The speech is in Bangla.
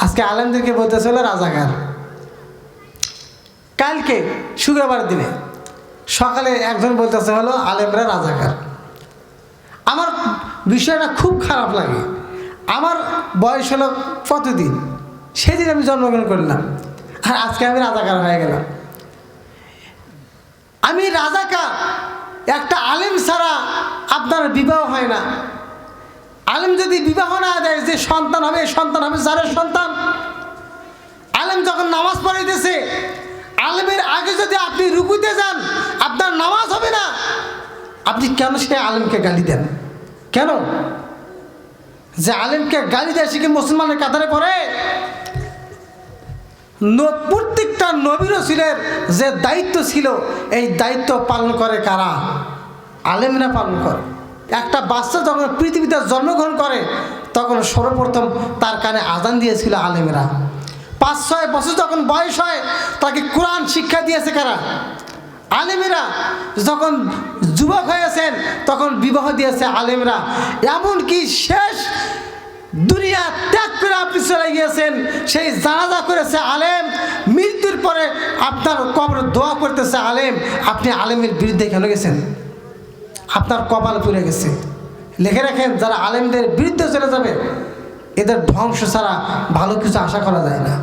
আজকে আলেমদেরকে বলতেছে হলো রাজাকার। কালকে শুক্রবার দিনে সকালে একজন বলতেছে হলো আলেমরা রাজাকার। আমার বিষয়টা খুব খারাপ লাগে। আমার বয়স হলো কতদিন, সেদিন আমি জন্মগ্রহণ করলাম, আর আজকে আমি রাজাকার হয়ে গেলাম। আমি রাজাকার। একটা আলেম ছাড়া আপনার বিবাহ হয় না। আলেম যদি বিবাহ না দেয়, যে সন্তান হবে সন্তান হবে যারের সন্তান। আলেম যখন নামাজ পড়াইতেছে, আলেমের আগে যদি আপনি রুকুতে যান, আপনার নামাজ হবে না। আপনি কেন সে আলেমকে গালি দেন? কেন? যে আলেমকে গালি দেয় সে কি মুসলমানের কাতারে পড়ে? প্রত্যেকটা নবী রাসূলের যে দায়িত্ব ছিল, এই দায়িত্ব পালন করে কারা? আলেমরা পালন করে। একটা বাচ্চা যখন পৃথিবীতে জন্মগ্রহণ করে, তখন সর্বপ্রথম তার কানে আজান দিয়েছিল আলেমরা। 5-6 বছর যখন বয়স হয়, তাকে কোরআন শিক্ষা দিয়েছে কারা? আলেমেরা। যখন যুবক হয়েছেন, তখন বিবাহ দিয়েছে আলেমরা। এমনকি শেষ দুনিয়া ত্যাগ করে আপনি চলে গিয়েছেন, সেই জানাজা করেছে আলেম। মৃত্যুর পরে আপনার কবরে দোয়া করতেছে আলেম। আপনি আলেমের বিরুদ্ধে কেন গেছেন? আপনার কপাল পুড়ে গেছে। লিখে রাখেন, যারা আলেমদের বিরুদ্ধে চলে যাবে, এদের ধ্বংস ছাড়া ভালো কিছু আশা করা যায় না।